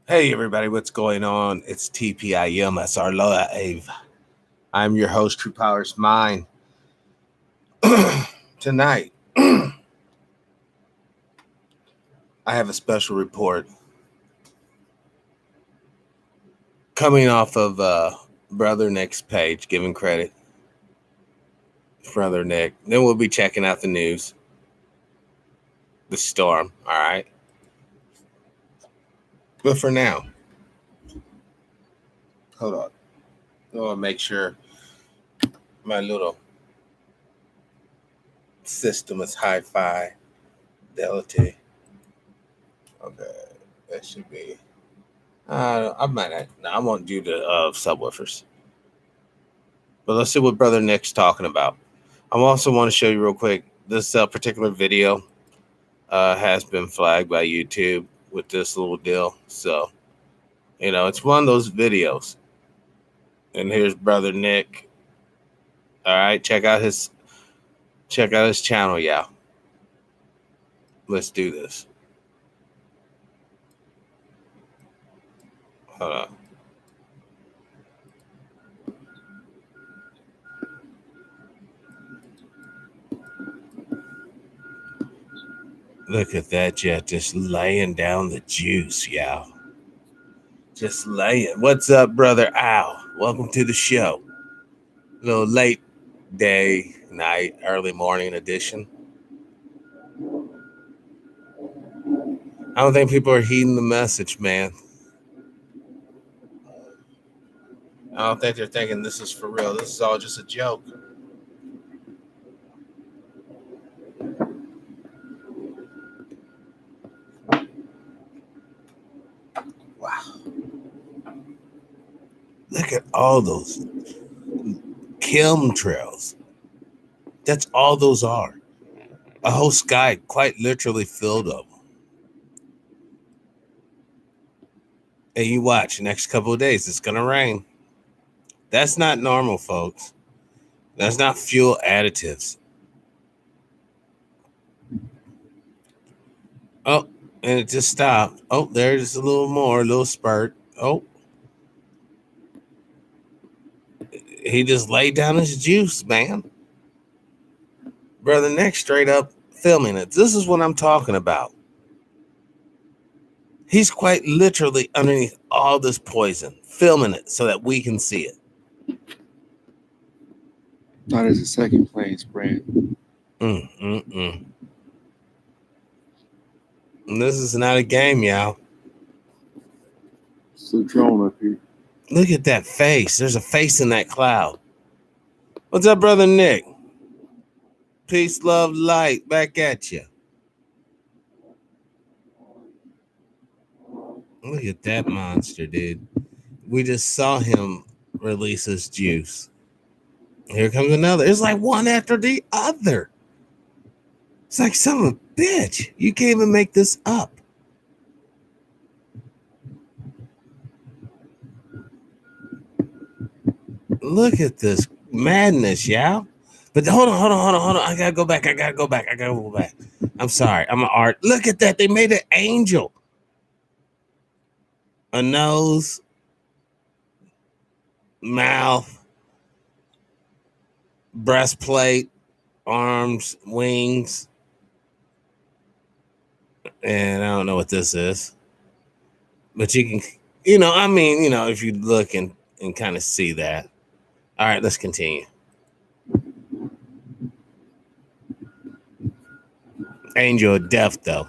Hey everybody, what's going on? It's TPIM. That's our live. I'm your host, TruePowerIsMine. Tonight, I have a special report coming off of Brother Nick's page, giving credit Brother Nick. Then we'll be checking out the news, the storm. All right, but for now, hold on. I want to make sure my little system is hi-fi fidelity. Okay, that should be. I might not. No, I won't do the subwoofers. But let's see what Brother Nick's talking about. I also want to show you real quick. This particular video has been flagged by YouTube with this little deal. So, it's one of those videos. And here's Brother Nick. All right, check out his channel, yeah. Let's do this. Hold on. Look at that jet just laying down the juice, yeah. Just laying. What's up, Brother Al? Welcome to the show. A little late day, night, early morning edition. I don't think people are heeding the message, man. I don't think they're thinking this is for real. This is all just a joke. Wow. Look at all those chemtrails. That's all those are. A whole sky quite literally filled of them. And you watch, next couple of days, it's going to rain. That's not normal, folks. That's not fuel additives. Oh, and it just stopped. Oh, there's a little more, a little spurt. Oh, he just laid down his juice, man. Brother Nick straight up filming it. This is what I'm talking about. He's quite literally underneath all this poison, filming it so that we can see it. Not as a second plane spread. And this is not a game, y'all. It's a drone up here. Look at that face. There's a face in that cloud. What's up, Brother Nick? Peace, love, light. Back at you. Look at that monster, dude. We just saw him release his juice. Here comes another. It's like one after the other. It's like son of a bitch. You can't even make this up. Look at this madness, y'all. But hold on. I gotta go back. I'm sorry. I'm an art. Look at that. They made an angel. A nose, mouth, breastplate, arms, wings. And I don't know what this is. But you can, if you look and kind of see that. All right, let's continue. Angel of death, though.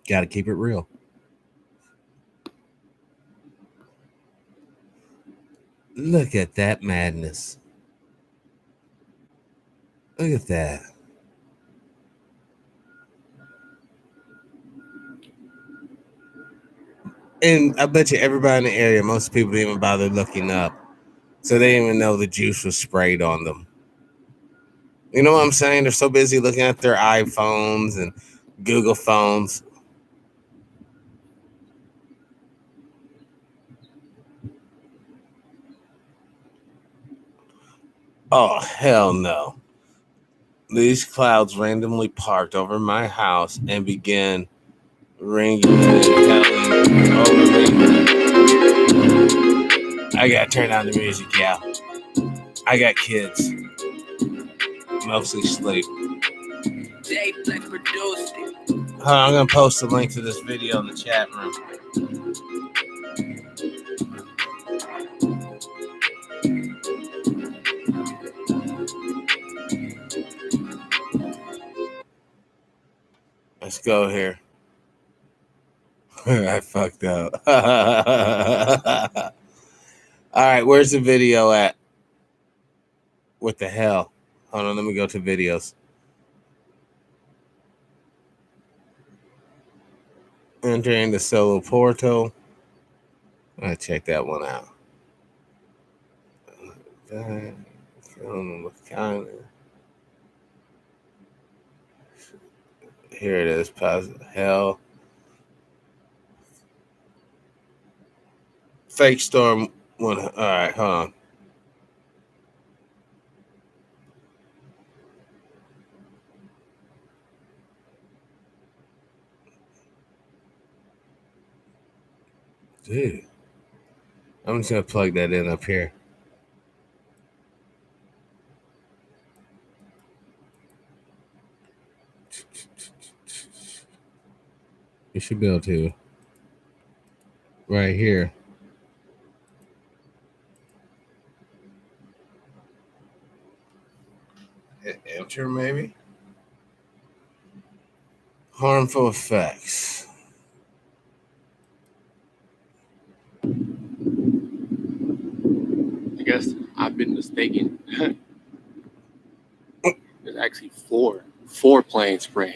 Got to keep it real. Look at that madness. Look at that. And I bet you everybody in the area, most people didn't even bother looking up. So they didn't even know the juice was sprayed on them. You know what I'm saying? They're so busy looking at their iPhones and Google phones. Oh, hell no. These clouds randomly parked over my house and began ringing and telling over me. I gotta turn down the music, yeah. I got kids. Mostly sleep. J Flex produced it. I'm gonna post a link to this video in the chat room. Let's go here. I fucked up. All right, where's the video at? What the hell? Hold on, let me go to videos. Entering the solo portal. I check that one out. Here it is. Positive hell. Fake storm one. All right, hold on. Dude, I'm just gonna plug that in up here. You should be able to. Right here. Hit enter, maybe. Harmful effects. I guess I've been mistaken. There's actually four planes spraying.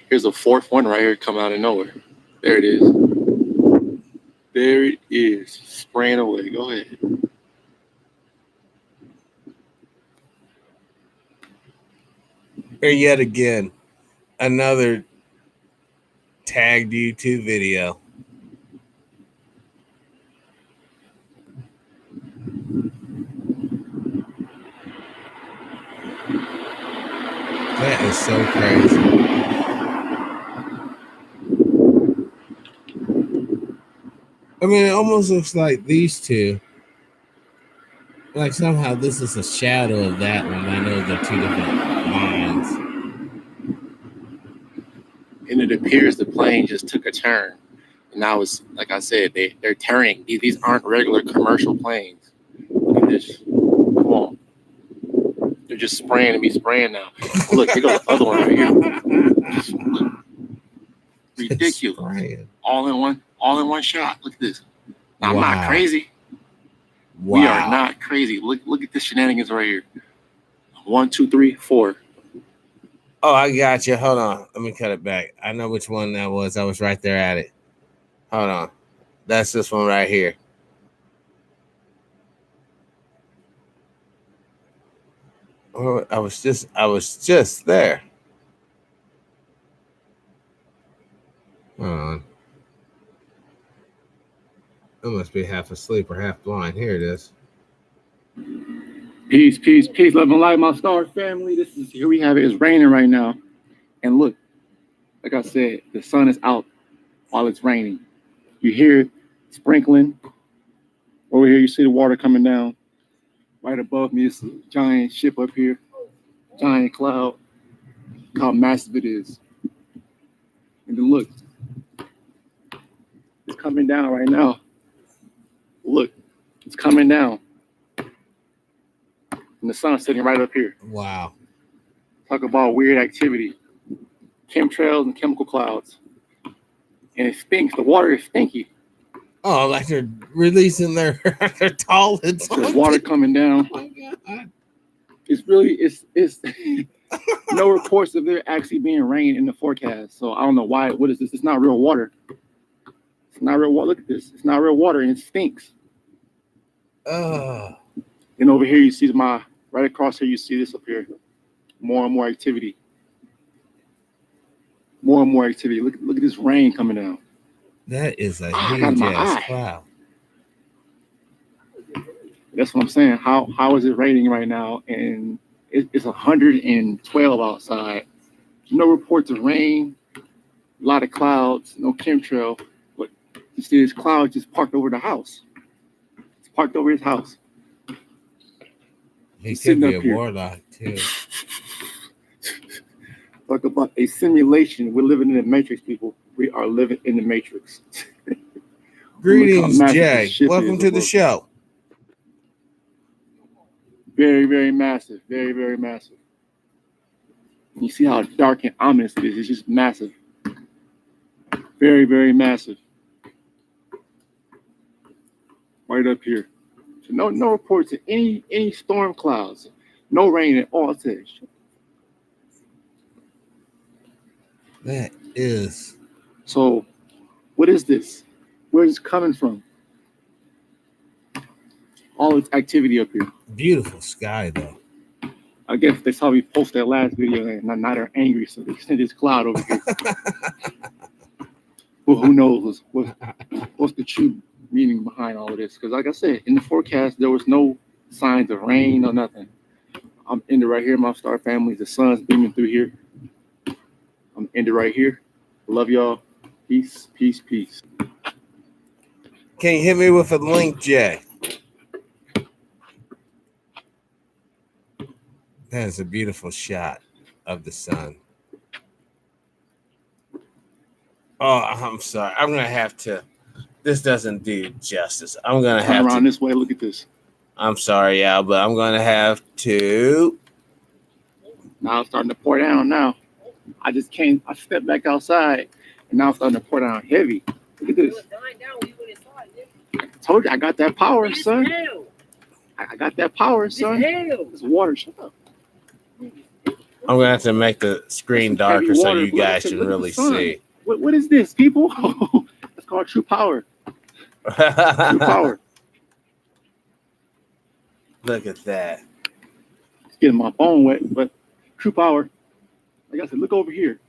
Here's the fourth one right here, come out of nowhere. There it is. There it is, spraying away. Go ahead. Here yet again, another tagged YouTube video. That is so crazy. I mean, it almost looks like these two. Like somehow this is a shadow of that one. I know they're two different lines. And it appears the plane just took a turn. And now it's, like I said, they're turning. These aren't regular commercial planes. Look at this. Come on. They're just spraying and be spraying now. Look, here goes the other one right here. Look. Ridiculous. All in one shot. Look at this. Now, wow. I'm not crazy. Wow. We are not crazy. Look at the shenanigans right here. 1, 2, 3, 4. Oh, I got you. Hold on. Let me cut it back. I know which one that was. I was right there at it. Hold on. That's this one right here. Oh, I was just there. Hold on. I must be half asleep or half blind. Here it is. Peace, love and light, my star family. Here we have it. It's raining right now. And look, like I said, the sun is out while it's raining. You hear it sprinkling. Over here, you see the water coming down. Right above me, it's a giant ship up here. Giant cloud. Look how massive it is. And then look, it's coming down right now. Look, it's coming down. And the sun's sitting right up here. Wow. Talk about weird activity. Chemtrails and chemical clouds. And it stinks. The water is stinky. Oh, like they're releasing their solids. There's water coming down. Oh my God. It's no reports of there actually being rain in the forecast. So I don't know why. What is this? It's not real water. It's not real water. Look at this. It's not real water and it stinks. And over here you see right across here you see this up here. More and more activity. More and more activity. Look at this rain coming down. That is a huge ass cloud. That's what I'm saying. How is it raining right now? And it's 112 outside. No reports of rain. a lot of clouds, no chemtrail, but you see this cloud just parked over the house. It's parked over his house. He He's could sitting be up a here. warlock too. Talk about a simulation. We're living in the Matrix, people. We are living in the Matrix. Greetings, massive this Jay. ship Welcome is to the above. show. Very, very massive. Very, very massive. You see how dark and ominous it is. It's just massive. Very, very massive. Right up here. So no reports of any storm clouds. No rain at all today. That is. So what is this? Where is it coming from? All its activity up here. Beautiful sky, though. I guess they saw me post that last video and now they're angry, so they sent this cloud over here. Well, who knows what's the true meaning behind all of this? Because like I said, in the forecast, there was no signs of rain or nothing. I'm ended right here, my star family. The sun's beaming through here. I'm ended right here. Love y'all. Peace, peace, peace. Can you hit me with a link, Jay? That is a beautiful shot of the sun. Oh, I'm sorry. I'm going to have to. This doesn't do justice. I'm going to have Turn to. around this way. Look at this. I'm sorry, Al, but I'm going to have to. Now it's starting to pour down now. I stepped back outside, and now it's starting to pour down heavy. Look at this. I told you, I got that power, son. I got that power, son. It's water. Shut up. I'm going to have to make the screen darker so you guys can really see. What is this, people? It's called True Power. True Power. Look at that. It's getting my phone wet, but True Power. Like I said, look over here.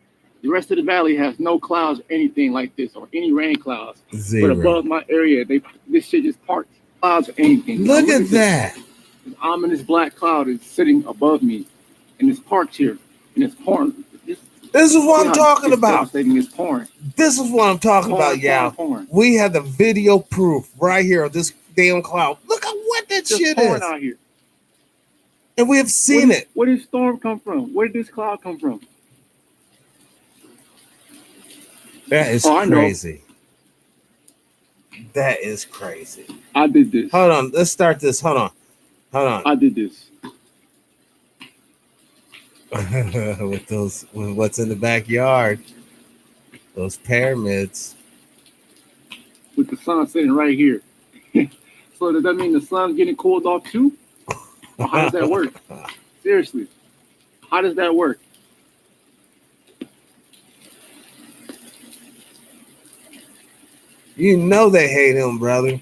The rest of the valley has no clouds or anything like this, or any rain clouds. Zero. But above my area, this shit just parked clouds or anything. Look at that. This ominous black cloud is sitting above me, and it's parked here, and it's pouring. This is what I'm talking about. It's pouring. This is what I'm talking about, y'all. We have the video proof right here of this damn cloud. Look at what that shit is. Out here. And we have seen it. Where did storm come from? Where did this cloud come from? That is crazy. That is crazy. I did this. Hold on. Let's start this. Hold on. I did this. with what's in the backyard, those pyramids. With the sun sitting right here. So does that mean the sun's getting cooled off too? Or how does that work? Seriously, how does that work? You know they hate him, brother.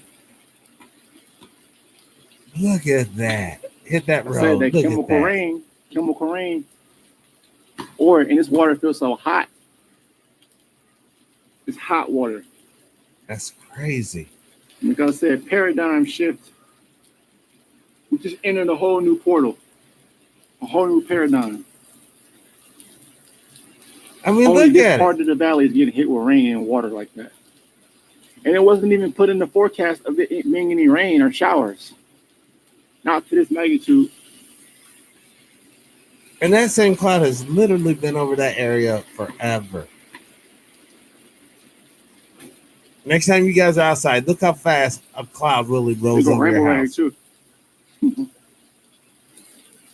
Look at that. Hit that road. Said that chemical rain. And this water feels so hot. It's hot water. That's crazy. Like I said, paradigm shift. We just entered a whole new portal. A whole new paradigm. I mean, only look this at part of the valley is getting hit with rain and water like that. And it wasn't even put in the forecast of it being any rain or showers. Not to this magnitude. And that same cloud has literally been over that area forever. Next time you guys are outside, look how fast a cloud really rolls over your house. Too.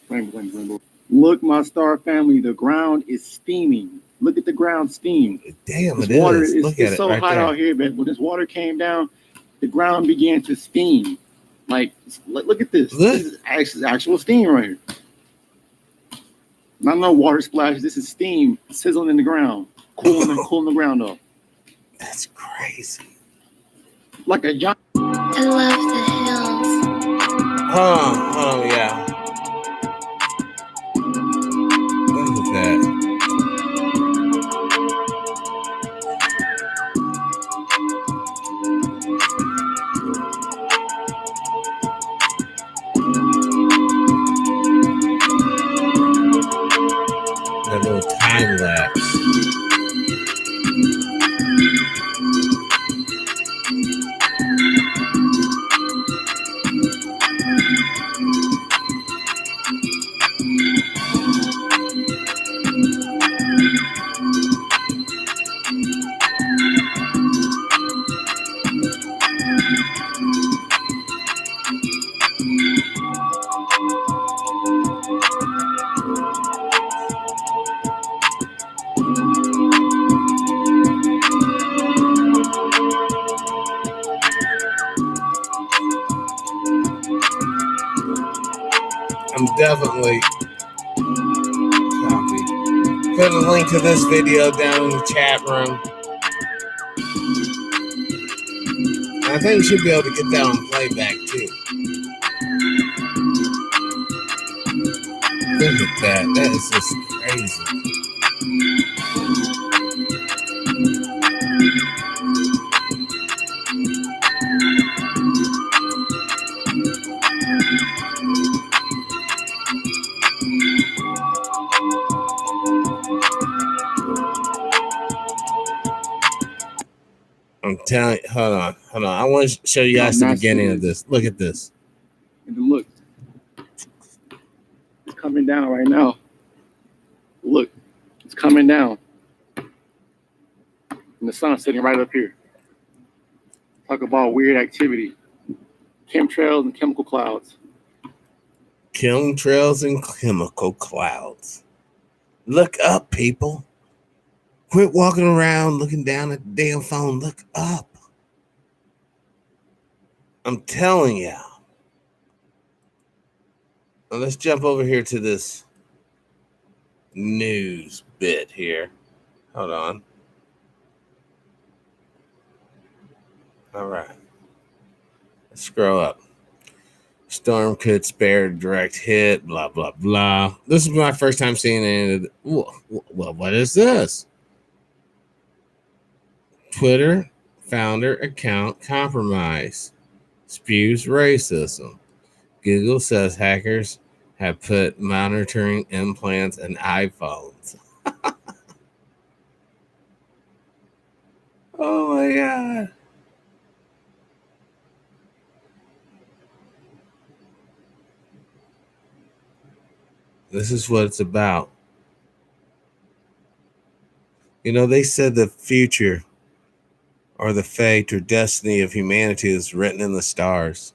Rainbow. Look, my star family, the ground is steaming. Look at the ground steam. Damn, this water is. Look at it's it so right hot there. out here, but when this water came down, the ground began to steam. Like, look at this. Look. This is actual steam right here. Not no water splash. This is steam sizzling in the ground, cooling the ground off. That's crazy. Like a giant. I love the hills. Oh, yeah. Look at that. That little time lapse. definitely copy. Put a link to this video down in the chat room. I think you should be able to get that on playback too. Look at that. That is just crazy. I'm telling you, hold on. I want to show you guys the beginning of this. Look at this. And look, it's coming down right now. Look, it's coming down. And the sun's sitting right up here. Talk about weird activity. Chemtrails and chemical clouds. Chemtrails and chemical clouds. Look up, people. Quit walking around looking down at the damn phone. Look up. I'm telling you. Now let's jump over here to this news bit here. Hold on. All right. Let's scroll up. Storm could spare a direct hit, blah, blah, blah. This is my first time seeing it. Well, what is this? Twitter founder account compromise. Spews racism. Google says hackers have put monitoring implants in iPhones. Oh my God. This is what it's about. You know, they said the future or the fate or destiny of humanity is written in the stars.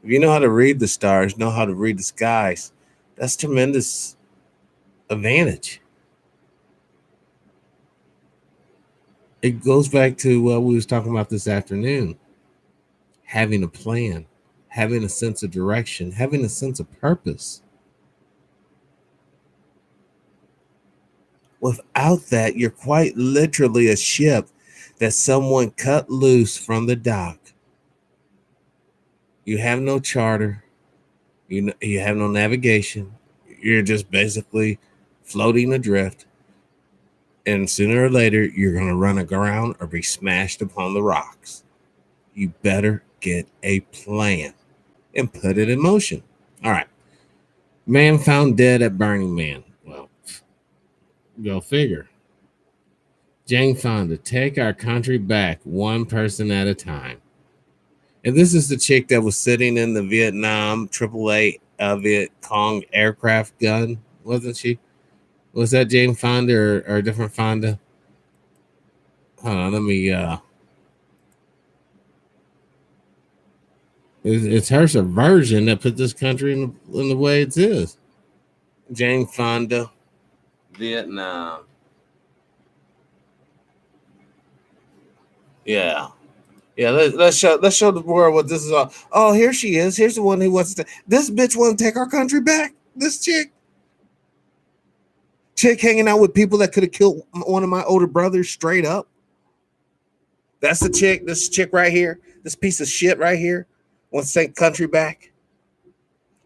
If you know how to read the stars, know how to read the skies, that's tremendous advantage. It goes back to what we was talking about this afternoon. Having a plan, having a sense of direction, having a sense of purpose. Without that, you're quite literally a ship that someone cut loose from the dock. You have no charter. You have no navigation. You're just basically floating adrift. And sooner or later, you're going to run aground or be smashed upon the rocks. You better get a plan and put it in motion. All right. Man found dead at Burning Man. Well, go figure. Jane Fonda, take our country back one person at a time. And this is the chick that was sitting in the Vietnam AAA Viet Cong aircraft gun, wasn't she? Was that Jane Fonda or a different Fonda? Hold on, let me. It's her subversion that put this country in the way it is. Jane Fonda, Vietnam. Yeah. Yeah, let's show the world what this is all. Oh, here she is. Here's the one who wants to. This bitch want to take our country back. This chick hanging out with people that could have killed one of my older brothers straight up. That's the chick. This chick right here. This piece of shit right here wants to take country back.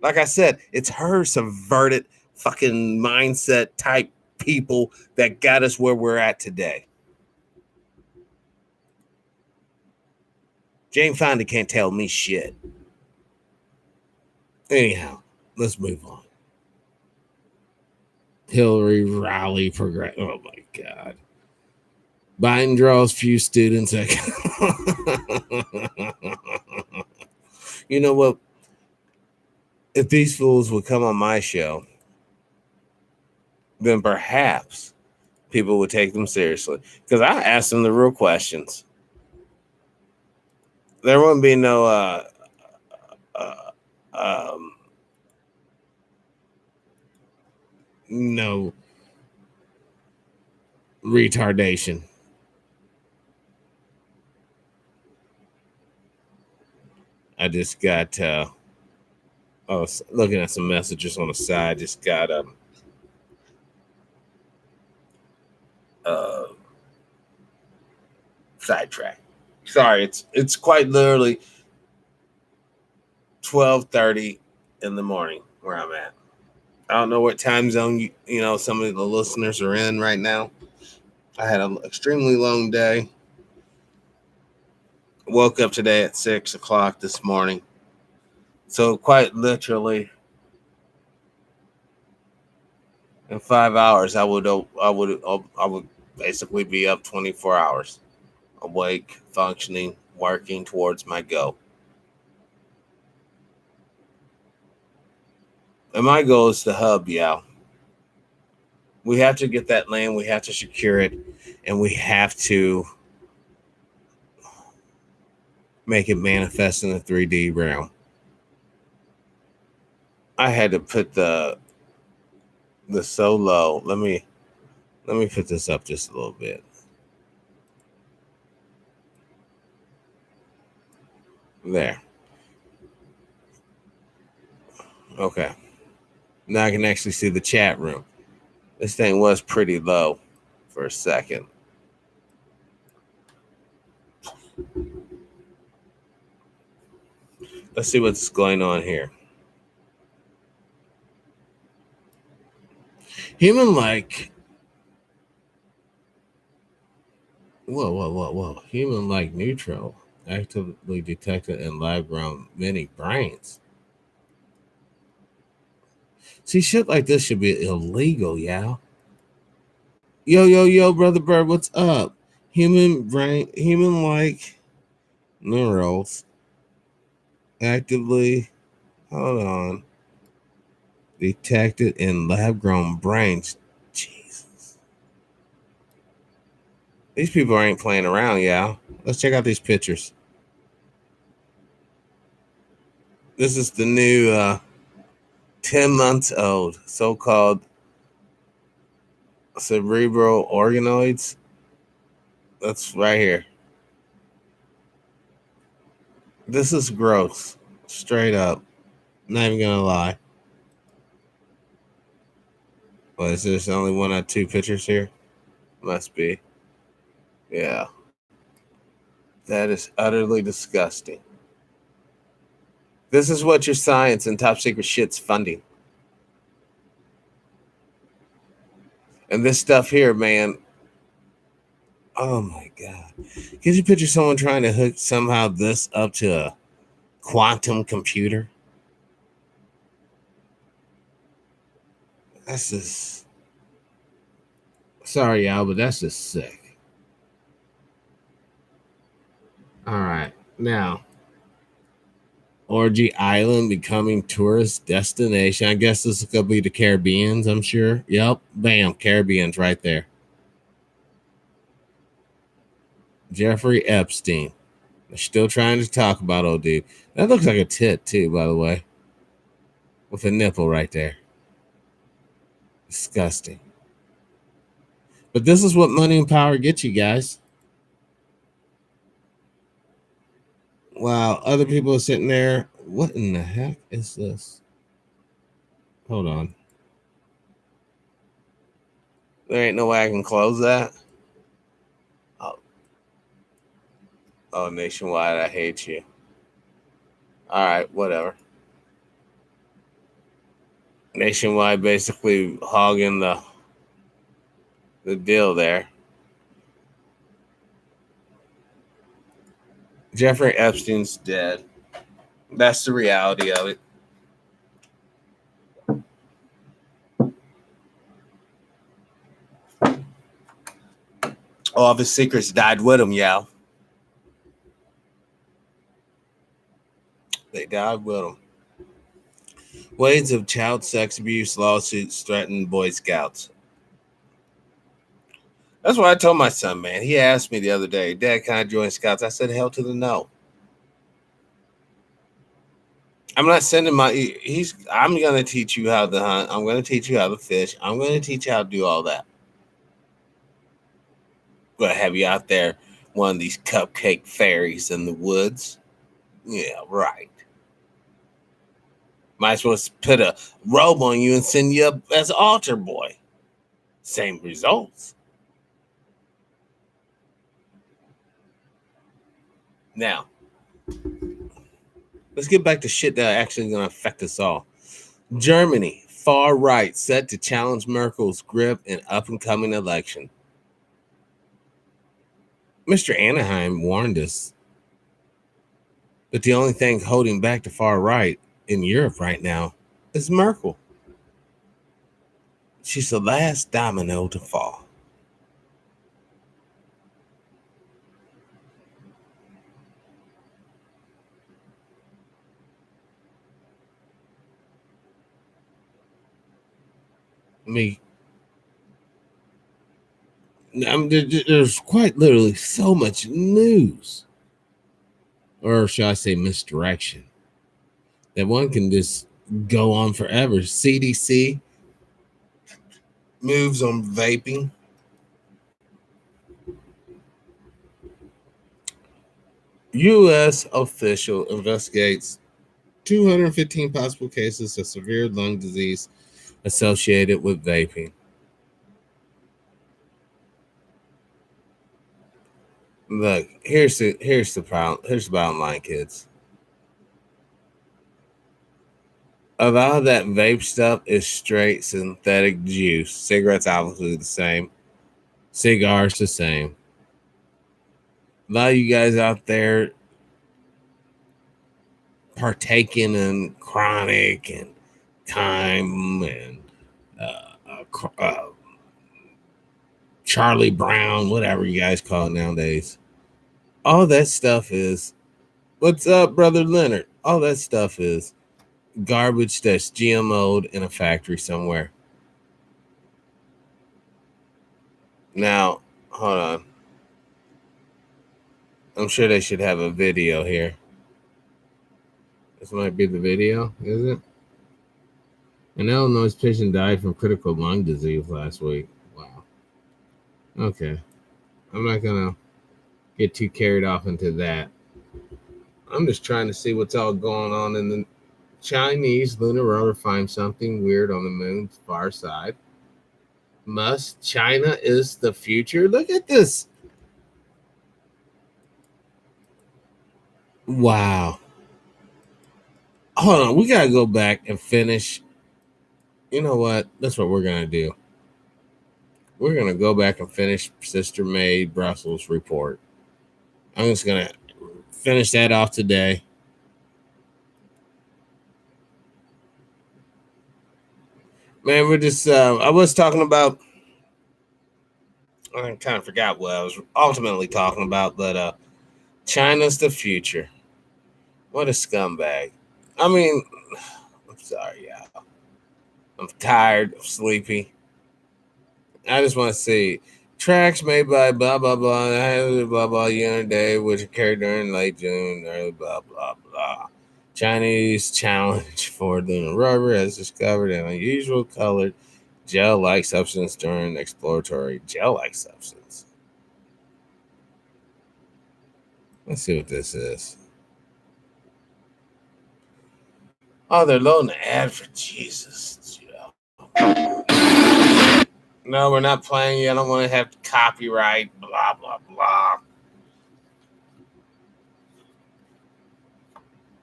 Like I said, it's her subverted fucking mindset type people that got us where we're at today. Jane Fonda can't tell me shit. Anyhow, let's move on. Hillary rally progress. Oh my God. Biden draws few students. You know what? If these fools would come on my show, then perhaps people would take them seriously. Because I asked them the real questions. There wouldn't be no no retardation. I just got Oh, looking at some messages on the side. Just got uh sidetracked. Sorry, it's quite literally 12:30 in the morning where I'm at. I don't know what time zone some of the listeners are in right now. I had an extremely long day. Woke up today at 6 o'clock this morning. So quite literally, in 5 hours, I would basically be up 24 hours, awake, functioning, working towards my goal. And my goal is to hub, yeah. We have to get that land, we have to secure it, and we have to make it manifest in the 3D realm. I had to put the so low. Let me put this up just a little bit. There. Okay. Now I can actually see the chat room. This thing was pretty low for a second. Let's see what's going on here. Human like. Whoa. Human like neutral actively detected in lab grown many brains. See, shit like this should be illegal, yeah. Yo, brother bird, what's up? Human like neurals actively, hold on, detected in lab grown brains. Jesus. These people ain't playing around, yeah. Let's check out these pictures. This is the new 10 months old so called cerebral organoids. That's right here. This is gross. Straight up. Not even gonna lie. Well, is there only one or two pictures here? Must be. Yeah. That is utterly disgusting. This is what your science and top secret shit's funding. And this stuff here, man. Oh my God. Can you picture someone trying to hook somehow this up to a quantum computer? That's just. Sorry, y'all, but that's just sick. All right. Now, Orgy Island becoming tourist destination. I guess this is going to be the Caribbeans, I'm sure. Yep. Bam. Caribbeans right there. Jeffrey Epstein. They're still trying to talk about old dude. That looks like a tit, too, by the way. With a nipple right there. Disgusting. But this is what money and power get you, guys. While other people are sitting there, what in the heck is this? Hold on. There ain't no way I can close that. Oh, Nationwide, I hate you. All right, whatever. Nationwide basically hogging the deal there. Jeffrey Epstein's dead. That's the reality of it. All of his secrets died with him, y'all. They died with him. Waves of child sex abuse lawsuits threaten Boy Scouts. That's what I told my son, man. He asked me the other day, Dad, can I join Scouts? I said, hell to the no. I'm not sending I'm going to teach you how to hunt. I'm going to teach you how to fish. I'm going to teach you how to do all that. I'm going to have you out there, one of these cupcake fairies in the woods. Yeah, right. Might as well put a robe on you and send you up as altar boy. Same results. Now, let's get back to shit that actually going to affect us all. Germany, far right, set to challenge Merkel's grip in up-and-coming election. Mr. Anaheim warned us that the only thing holding back the far right in Europe right now is Merkel. She's the last domino to fall. There's quite literally so much news, or should I say misdirection, that one can just go on forever. CDC moves on vaping. U.S. official investigates 215 possible cases of severe lung disease associated with vaping. Look, here's the problem. Here's the bottom line, kids. A lot of that vape stuff is straight synthetic juice. Cigarettes obviously the same. Cigars the same. A lot of you guys out there partaking in chronic and Time and Charlie Brown, whatever you guys call it nowadays. All that stuff is, what's up, Brother Leonard? All that stuff is garbage that's GMO'd in a factory somewhere. Now, hold on. I'm sure they should have a video here. This might be the video, is it? An Illinois patient died from critical lung disease last week. Wow. Okay. I'm not going to get too carried off into that. I'm just trying to see what's all going on in the Chinese lunar rover finds something weird on the moon's far side. Must China is the future? Look at this. Wow. Hold on. We got to go back and finish. You know what? That's what we're going to do. We're going to go back and finish Sister May Brussels report. I'm just going to finish that off today. Man, we're just, I was talking about, I kind of forgot what I was ultimately talking about, but China's the future. What a scumbag. I mean, I'm sorry, y'all. I'm tired, I'm sleepy. I just want to see tracks made by blah, blah, blah, blah, blah, unit day, which occurred during late June, early blah, blah, blah. Chinese challenge for lunar rover has discovered an unusual colored gel-like substance during exploratory gel-like substance. Let's see what this is. Oh, they're loading an ad for Jesus. No, we're not playing you. I don't want to have copyright, blah, blah, blah.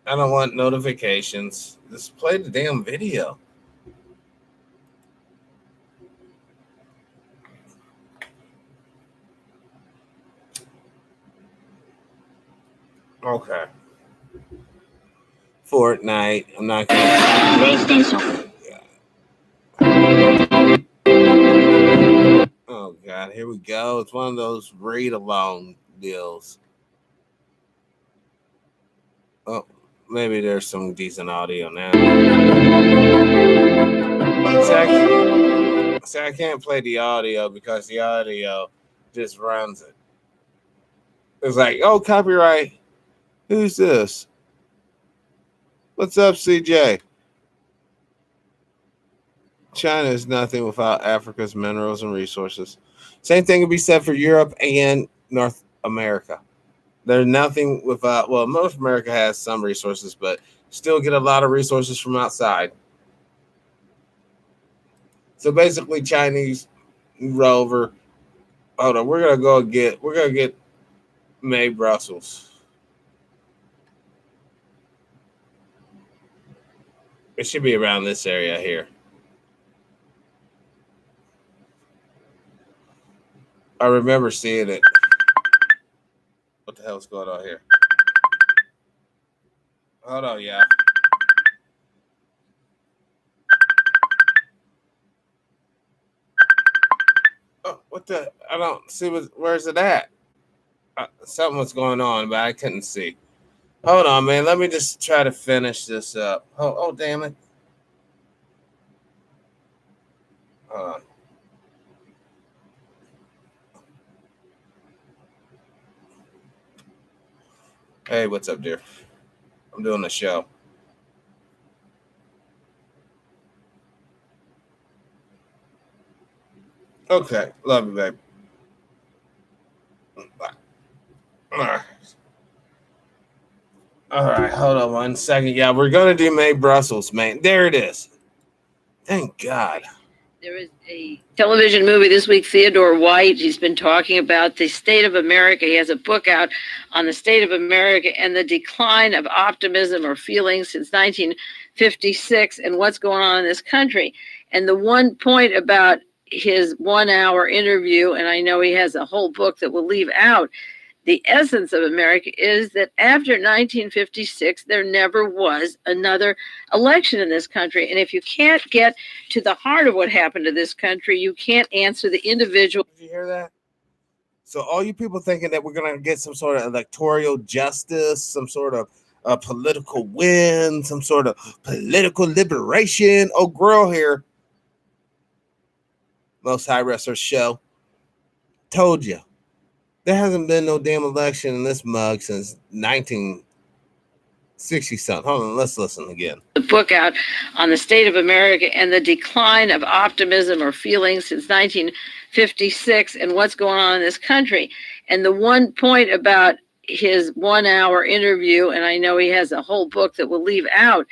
I don't want notifications. Just play the damn video. Okay. Fortnite. I'm not going to. Oh, God. Here we go. It's one of those read-along deals. Oh, maybe there's some decent audio now. See, I can't play the audio because the audio just runs it. It's like, oh, copyright. Who's this? What's up, CJ? China is nothing without Africa's minerals and resources. Same thing can be said for Europe and North America. There's nothing without, well, North America has some resources, but still get a lot of resources from outside. So basically, Chinese rover. Hold on, we're gonna get May Brussels. It should be around this area here. I remember seeing it. What the hell's going on here? Hold on, yeah. Oh, what the? I don't see. Where's it at? Something was going on, but I couldn't see. Hold on, man. Let me just try to finish this up. Oh damn it. Hold on. Hey, what's up, dear? I'm doing a show. Okay, love you, babe. All right, hold on 1 second. Yeah, we're gonna do May Brussels, man. There it is. Thank God. There is a television movie this week, Theodore White. He's been talking about the state of America. He has a book out on the state of America and the decline of optimism or feelings since 1956 and what's going on in this country. And the one point about his 1 hour interview, and I know he has a whole book that we'll leave out, the essence of America is that after 1956, there never was another election in this country. And if you can't get to the heart of what happened to this country, you can't answer the individual. Did you hear that? So all you people thinking that we're going to get some sort of electoral justice, some sort of political win, some sort of political liberation. Oh, girl here. Most High Wrestler Show. Told you. There hasn't been no damn election in this mug since 1960 something. Hold on, let's listen again. The book out on the state of America and the decline of optimism or feelings since 1956 and what's going on in this country. And the one point about his 1 hour interview, and I know he has a whole book that we'll leave out,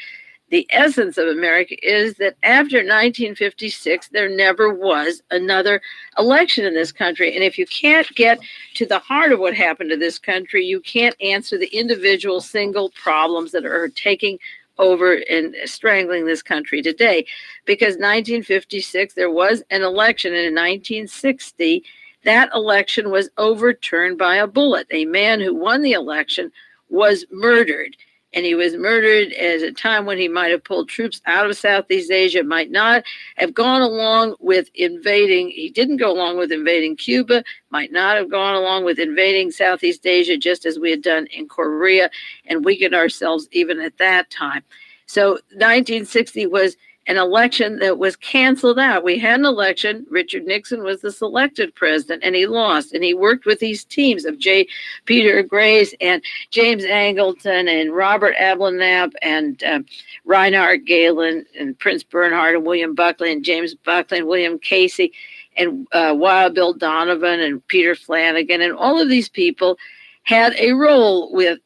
the essence of America is that after 1956, there never was another election in this country. And if you can't get to the heart of what happened to this country, you can't answer the individual single problems that are taking over and strangling this country today. Because 1956, there was an election, and in 1960, that election was overturned by a bullet. A man who won the election was murdered. And he was murdered at a time when he might have pulled troops out of Southeast Asia, might not have gone along with invading. He didn't go along with invading Cuba, might not have gone along with invading Southeast Asia, just as we had done in Korea, and weakened ourselves even at that time. So 1960 was an election that was canceled out. We had an election. Richard Nixon was the selected president, and he lost. And he worked with these teams of Peter Grace and James Angleton and Robert Abelknap and Reinhard Galen and Prince Bernhard and William Buckley and James Buckley and William Casey and Wild Bill Donovan and Peter Flanagan. And all of these people had a role with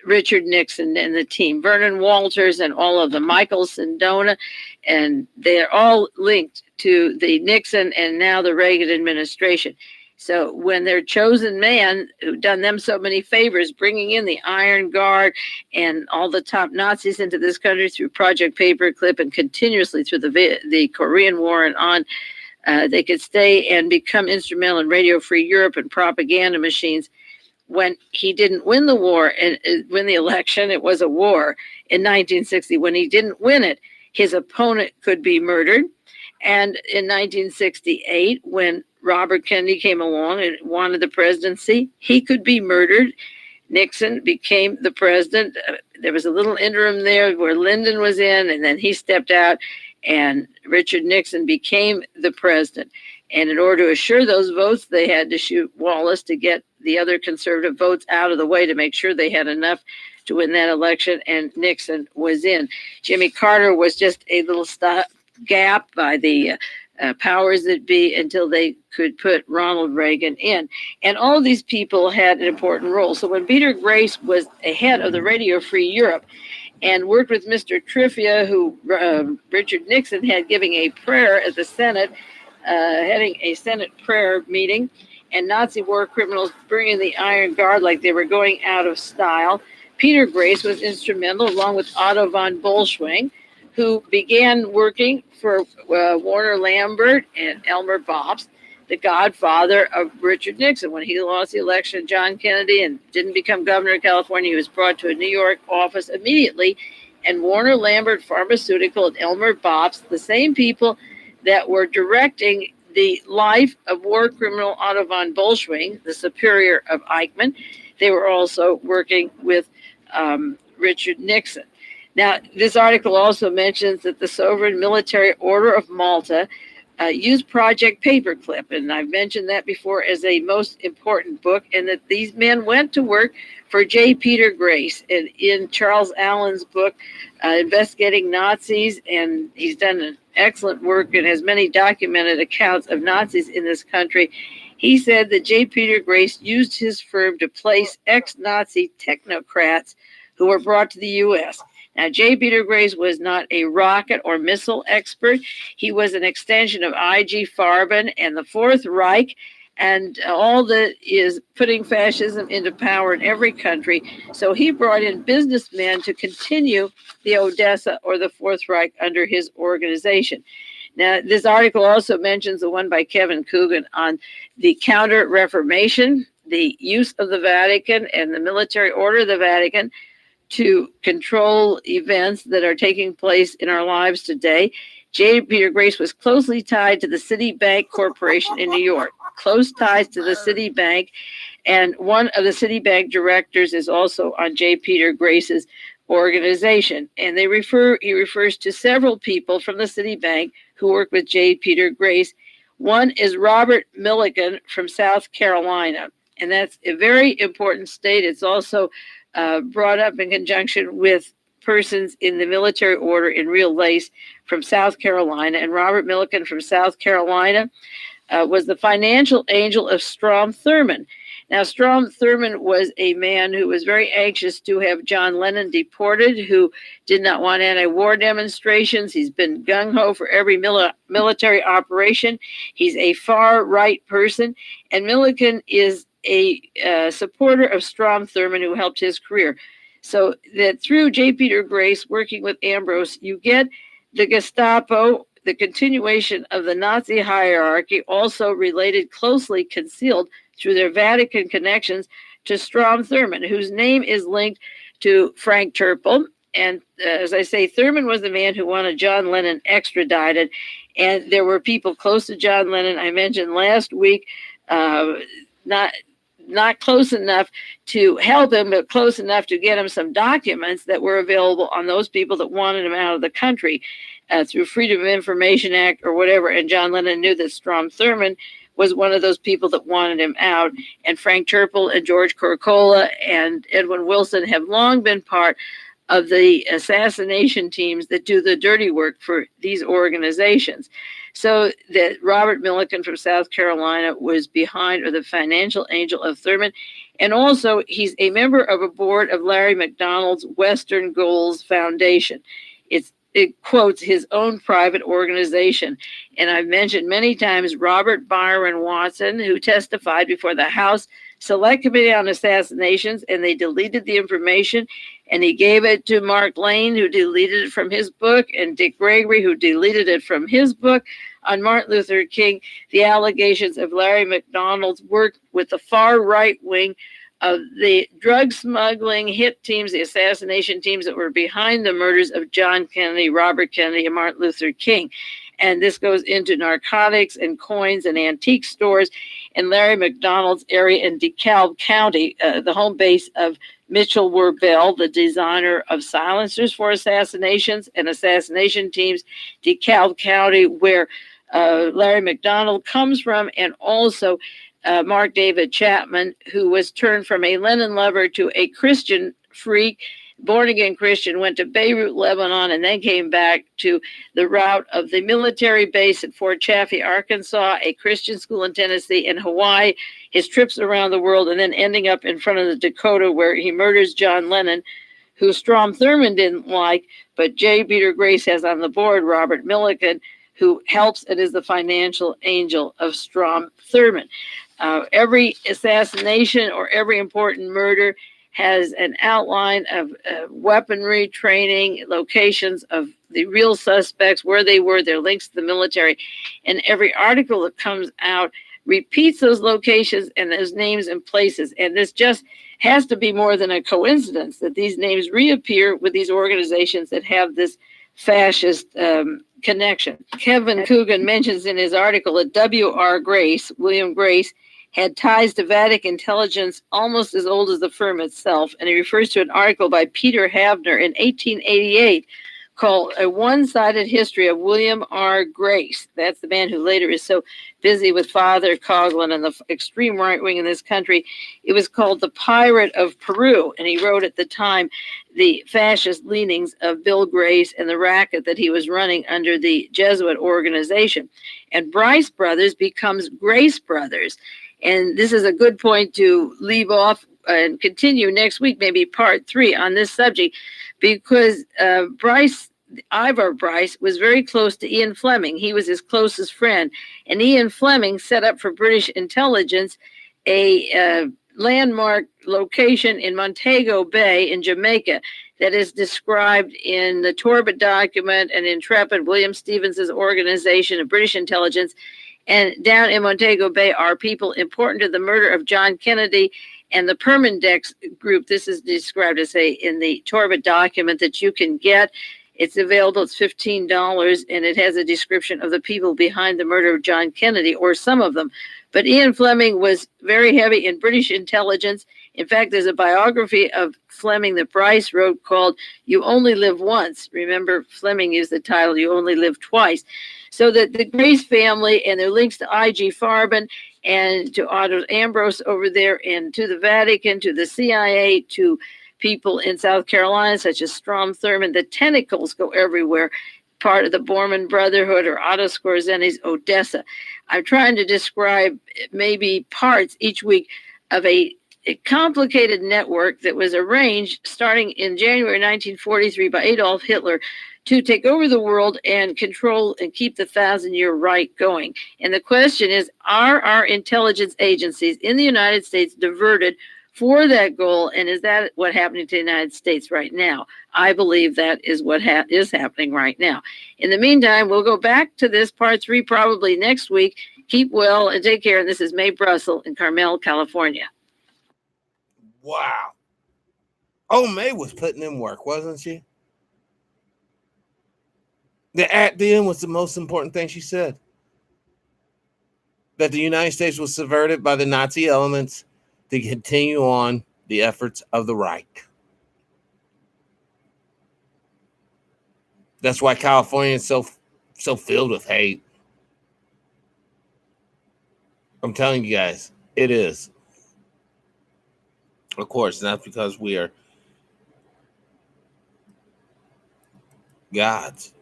Richard Nixon and the team, Vernon Walters and all of them, Michael Sindona, and they're all linked to the Nixon and now the Reagan administration. So when their chosen man, who done them so many favors, bringing in the Iron Guard and all the top Nazis into this country through Project Paperclip and continuously through the Korean War and on, they could stay and become instrumental in Radio Free Europe and propaganda machines. When he didn't win the war and win the election, it was a war in 1960. When he didn't win it, his opponent could be murdered. And in 1968, when Robert Kennedy came along and wanted the presidency, he could be murdered. Nixon became the president. There was a little interim there where Lyndon was in, and then he stepped out, and Richard Nixon became the president. And in order to assure those votes, they had to shoot Wallace to get the other conservative votes out of the way to make sure they had enough to win that election, and Nixon was in. Jimmy Carter was just a little gap by the powers that be until they could put Ronald Reagan in. And all of these people had an important role. So when Peter Grace was ahead of the Radio Free Europe, and worked with Mr. Trivia, who Richard Nixon had giving a prayer at the Senate, heading a Senate prayer meeting, and Nazi war criminals bringing the Iron Guard like they were going out of style. Peter Grace was instrumental, along with Otto von Bolschwing, who began working for Warner Lambert and Elmer Bobst, the godfather of Richard Nixon. When he lost the election, John Kennedy, and didn't become governor of California, he was brought to a New York office immediately. And Warner Lambert Pharmaceutical and Elmer Bobst, the same people that were directing the life of war criminal Otto von Bolschwing, the superior of Eichmann, they were also working with Richard Nixon. Now, this article also mentions that the Sovereign Military Order of Malta used Project Paperclip, and I've mentioned that before as a most important book, and that these men went to work for J. Peter Grace. And in Charles Allen's book, Investigating Nazis, and he's done an excellent work and has many documented accounts of Nazis in this country, he said that J. Peter Grace used his firm to place ex-Nazi technocrats who were brought to the U.S. Now, J. Peter Grace was not a rocket or missile expert. He was an extension of I.G. Farben and the Fourth Reich, and all that is putting fascism into power in every country. So he brought in businessmen to continue the Odessa or the Fourth Reich under his organization. Now, this article also mentions the one by Kevin Coogan on the Counter-Reformation, the use of the Vatican and the military order of the Vatican to control events that are taking place in our lives today. J. Peter Grace was closely tied to the Citibank Corporation in New York, close ties to the Citibank, and one of the Citibank directors is also on J. Peter Grace's organization. And he refers to several people from the Citibank who work with J. Peter Grace. One is Robert Millikan from South Carolina, and that's a very important state. It's also brought up in conjunction with persons in the military order in real lace from South Carolina. And Robert Millikan from South Carolina was the financial angel of Strom Thurmond. Now, Strom Thurmond was a man who was very anxious to have John Lennon deported, who did not want anti-war demonstrations. He's been gung-ho for every military operation. He's a far-right person, and Millikan is a supporter of Strom Thurmond, who helped his career. So that through J. Peter Grace working with Ambrose, you get the Gestapo, the continuation of the Nazi hierarchy, also related, closely concealed through their Vatican connections to Strom Thurmond, whose name is linked to Frank Turple. And as I say, Thurmond was the man who wanted John Lennon extradited. And there were people close to John Lennon, I mentioned last week, not close enough to help him, but close enough to get him some documents that were available on those people that wanted him out of the country through Freedom of Information Act or whatever. And John Lennon knew that Strom Thurmond was one of those people that wanted him out. And Frank Turple and George Corcola and Edwin Wilson have long been part of the assassination teams that do the dirty work for these organizations. So that Robert Millikan from South Carolina was behind, or the financial angel of Thurmond. And also he's a member of a board of Larry McDonald's Western Goals Foundation. It quotes his own private organization. And I've mentioned many times Robert Byron Watson, who testified before the House Select Committee on Assassinations, and they deleted the information, and he gave it to Mark Lane, who deleted it from his book, and Dick Gregory, who deleted it from his book on Martin Luther King, the allegations of Larry McDonald's work with the far right wing of the drug smuggling hit teams, the assassination teams that were behind the murders of John Kennedy, Robert Kennedy, and Martin Luther King. And this goes into narcotics and coins and antique stores in Larry McDonald's area in DeKalb County, the home base of Mitchell Werbel, the designer of silencers for assassinations and assassination teams, DeKalb County, where Larry McDonald comes from, and also Mark David Chapman, who was turned from a Lenin lover to a Christian freak, born-again Christian, went to Beirut, Lebanon, and then came back to the route of the military base at Fort Chaffee, Arkansas, a Christian school in Tennessee, and Hawaii, his trips around the world, and then ending up in front of the Dakota, where he murders John Lennon, who Strom Thurmond didn't like, but J. Peter Grace has on the board Robert Millikan, who helps and is the financial angel of Strom Thurmond. Every assassination or every important murder has an outline of weaponry, training, locations of the real suspects, where they were, their links to the military. And every article that comes out repeats those locations and those names and places. And this just has to be more than a coincidence that these names reappear with these organizations that have this fascist connection. Kevin Coogan mentions in his article that W.R. Grace, William Grace, had ties to Vatican intelligence almost as old as the firm itself. And he refers to an article by Peter Havner in 1888 called A One-Sided History of William R. Grace. That's the man who later is so busy with Father Coughlin and the extreme right wing in this country. It was called The Pirate of Peru. And he wrote at the time the fascist leanings of Bill Grace and the racket that he was running under the Jesuit organization. And Bryce Brothers becomes Grace Brothers. And this is a good point to leave off and continue next week, maybe part 3 on this subject, because Ivor Bryce was very close to Ian Fleming. He was his closest friend. And Ian Fleming set up for British intelligence a landmark location in Montego Bay in Jamaica that is described in the Torbett document and Intrepid, William Stevens's organization of British intelligence. And down in Montego Bay are people important to the murder of John Kennedy and the Permindex group. This is described as in the Torbett document that you can get. It's available. It's $15, and it has a description of the people behind the murder of John Kennedy, or some of them. But Ian Fleming was very heavy in British intelligence. In fact, there's a biography of Fleming that Bryce wrote called You Only Live Once. Remember, Fleming used the title You Only Live Twice. So that the Grace family and their links to I.G. Farben and to Otto Ambrose over there, and to the Vatican, to the CIA, to people in South Carolina, such as Strom Thurmond, the tentacles go everywhere. Part of the Borman Brotherhood or Otto Scorzeni's Odessa. I'm trying to describe maybe parts each week of a complicated network that was arranged starting in January 1943 by Adolf Hitler to take over the world and control and keep the 1,000-year right going. And the question is, are our intelligence agencies in the United States diverted for that goal? And is that what's happening to the United States right now? I believe that is what is happening right now. In the meantime, we'll go back to this part 3 probably next week. Keep well and take care. And this is Mae Brussel in Carmel, California. Wow. Oh, Mae was putting in work, wasn't she? The at the end was the most important thing she said. That the United States was subverted by the Nazi elements to continue on the efforts of the Reich. That's why California is so filled with hate. I'm telling you guys, it is. Of course, not because we are gods.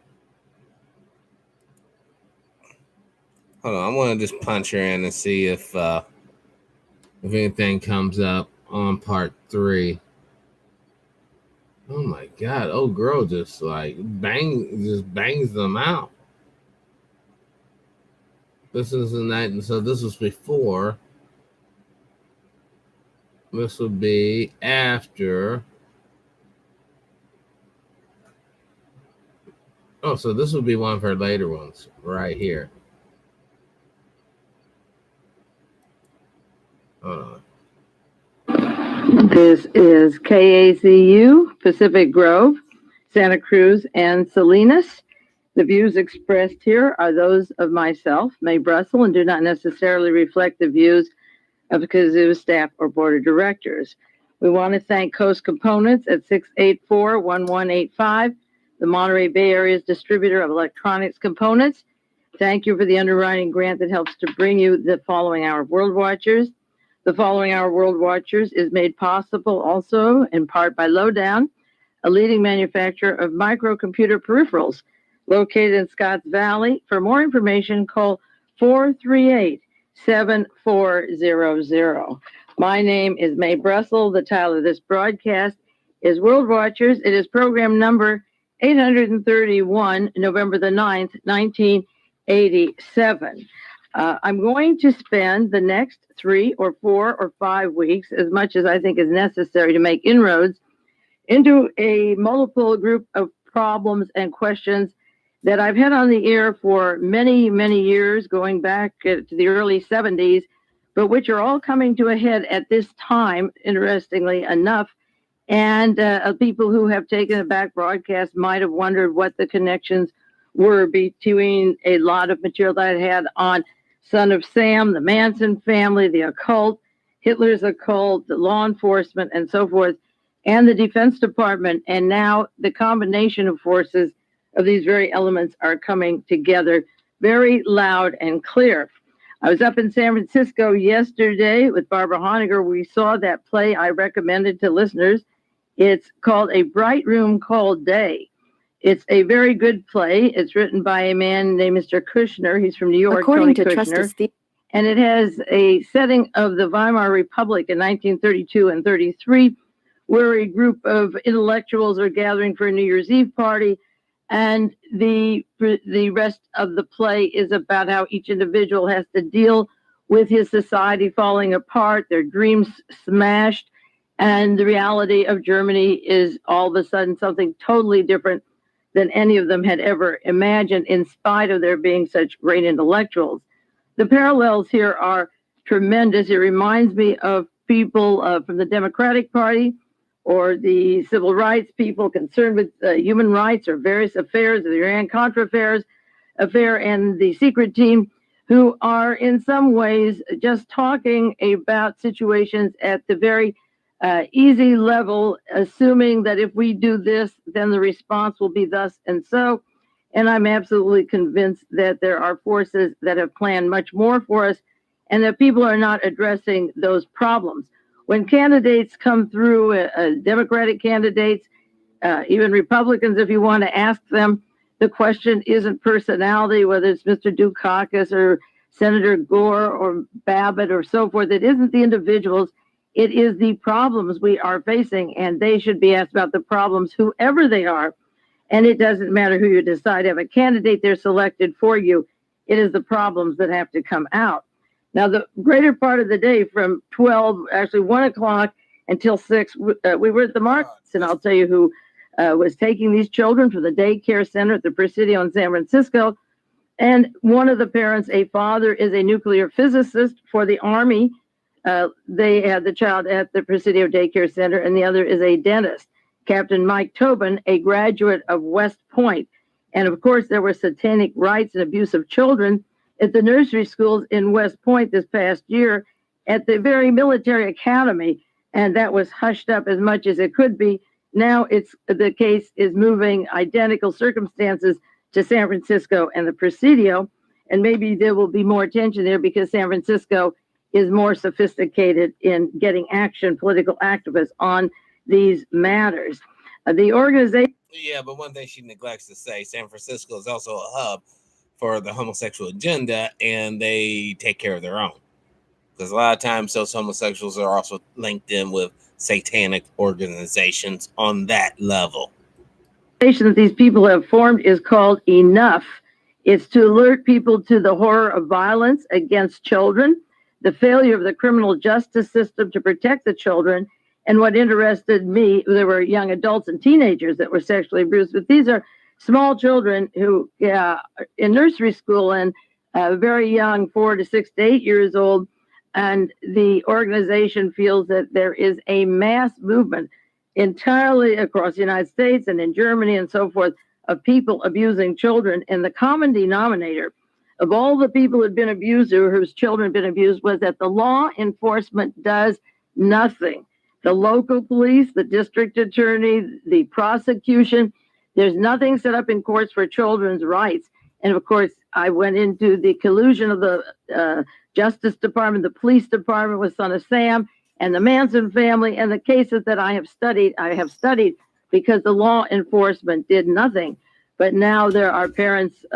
Hold on, I want to just punch her in and see if anything comes up on part 3. Oh my God! Oh, girl, just bangs them out. This is the night, and so this was before. This would be after. Oh, so this would be one of her later ones right here. Hold on. This is KACU, Pacific Grove, Santa Cruz, and Salinas. The views expressed here are those of myself, Mae Brussel, and do not necessarily reflect the views of the KAZU staff or board of directors. We want to thank Coast Components at 684-1185, the Monterey Bay Area's distributor of electronics components. Thank you for the underwriting grant that helps to bring you the following hour of World Watchers. The following hour of World Watchers is made possible also in part by Lowdown, a leading manufacturer of microcomputer peripherals located in Scotts Valley. For more information, call 438-7400. My name is Mae Brussel. The title of this broadcast is World Watchers. It is program number 831, November the 9th, 1987. I'm going to spend the next 3 or 4 or 5 weeks, as much as I think is necessary to make inroads into a multiple group of problems and questions that I've had on the air for many, many years, going back to the early 70s, but which are all coming to a head at this time, interestingly enough. And people who have taken a back broadcast might have wondered what the connections were between a lot of material that I had on Son of Sam, the Manson family, the occult, Hitler's occult, the law enforcement, and so forth, and the Defense Department. And now the combination of forces of these very elements are coming together very loud and clear. I was up in San Francisco yesterday with Barbara Honegger. We saw that play I recommended to listeners. It's called A Bright Room Called Day. It's a very good play. It's written by a man named Mr. Kushner. He's from New York, According Tony to Kushner. And it has a setting of the Weimar Republic in 1932 and 33, where a group of intellectuals are gathering for a New Year's Eve party. And the rest of the play is about how each individual has to deal with his society falling apart, their dreams smashed, and the reality of Germany is all of a sudden something totally different than any of them had ever imagined, in spite of there being such great intellectuals. The parallels here are tremendous. It reminds me of people from the Democratic Party or the civil rights people concerned with human rights or various affairs, the Iran-Contra affair, and the secret team, who are in some ways just talking about situations at the very easy level, assuming that if we do this, then the response will be thus and so. And I'm absolutely convinced that there are forces that have planned much more for us and that people are not addressing those problems. When candidates come through, Democratic candidates, even Republicans, if you want to ask them, the question isn't personality, whether it's Mr. Dukakis or Senator Gore or Babbitt or so forth. It isn't the individuals. It is the problems we are facing, and they should be asked about the problems, whoever they are. And it doesn't matter who you decide to have a candidate, they're selected for you. It is the problems that have to come out. Now, the greater part of the day from 1 o'clock until 6, we were at the markets, and I'll tell you who was taking these children from the daycare center at the Presidio in San Francisco. And one of the parents, a father, is a nuclear physicist for the Army. They had the child at the Presidio Daycare Center, and the other is a dentist, Captain Mike Tobin, a graduate of West Point. And of course, there were satanic rites and abuse of children at the nursery schools in West Point this past year at the very military academy, and that was hushed up as much as it could be. Now the case is moving identical circumstances to San Francisco and the Presidio, and maybe there will be more attention there because San Francisco is more sophisticated in getting action, political activists on these matters. The organization... Yeah, but one thing she neglects to say, San Francisco is also a hub for the homosexual agenda, and they take care of their own. Because a lot of times those homosexuals are also linked in with satanic organizations on that level. The organization that these people have formed is called Enough. It's to alert people to the horror of violence against children, the failure of the criminal justice system to protect the children. And what interested me, there were young adults and teenagers that were sexually abused, but these are small children who in nursery school and very young, 4 to 6 to 8 years old. And the organization feels that there is a mass movement entirely across the United States and in Germany and so forth of people abusing children. And the common denominator of all the people who had been abused or whose children had been abused was that the law enforcement does nothing. The local police, the district attorney, the prosecution, there's nothing set up in courts for children's rights. And of course, I went into the collusion of the Justice Department, the police department with Son of Sam and the Manson family, and the cases that I have studied because the law enforcement did nothing. But now there are parents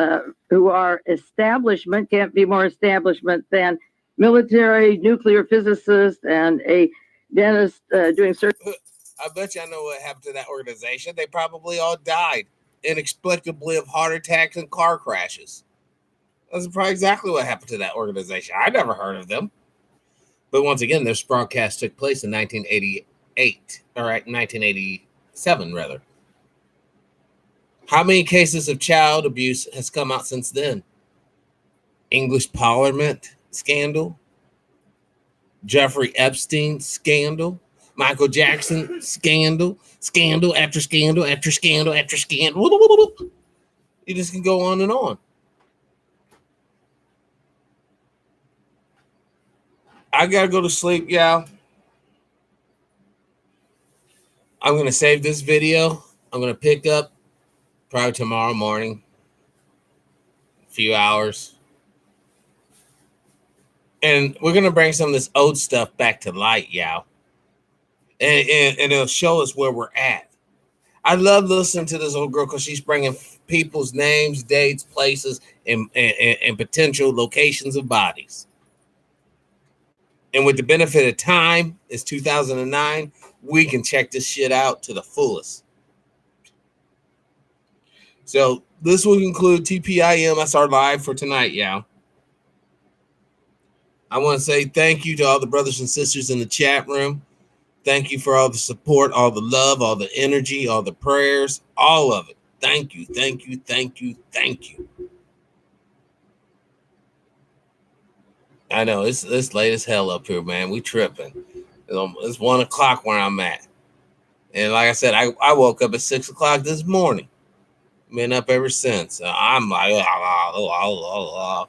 who are establishment, can't be more establishment than military, nuclear physicists, and a dentist doing surgery. I bet you I know what happened to that organization. They probably all died inexplicably of heart attacks and car crashes. That's probably exactly what happened to that organization. I never heard of them. But once again, this broadcast took place in 1988, or 1987, rather. How many cases of child abuse has come out since then? English Parliament scandal, Jeffrey Epstein scandal, Michael Jackson scandal, scandal after scandal after scandal after scandal. You just can go on and on. I gotta go to sleep, y'all. I'm gonna save this video. I'm gonna pick up probably tomorrow morning, a few hours. And we're gonna bring some of this old stuff back to light, y'all. And it'll show us where we're at. I love listening to this old girl because she's bringing people's names, dates, places, and potential locations of bodies. And with the benefit of time, it's 2009, we can check this shit out to the fullest. So this will conclude TPIM. That's our live for tonight, y'all. I want to say thank you to all the brothers and sisters in the chat room. Thank you for all the support, all the love, all the energy, all the prayers, all of it. Thank you, thank you, thank you, thank you. I know it's late as hell up here, man. We tripping. It's 1 o'clock where I'm at. And like I said, I woke up at 6 o'clock this morning. Been up ever since. I'm like, I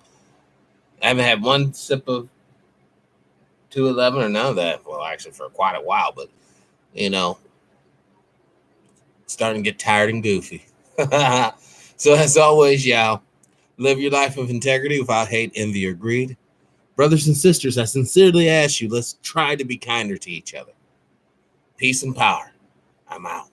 haven't had one sip of 211 or none of that. Well, actually, for quite a while, but starting to get tired and goofy. So as always, y'all, live your life of integrity without hate, envy, or greed. Brothers and sisters, I sincerely ask you, let's try to be kinder to each other. Peace and power. I'm out.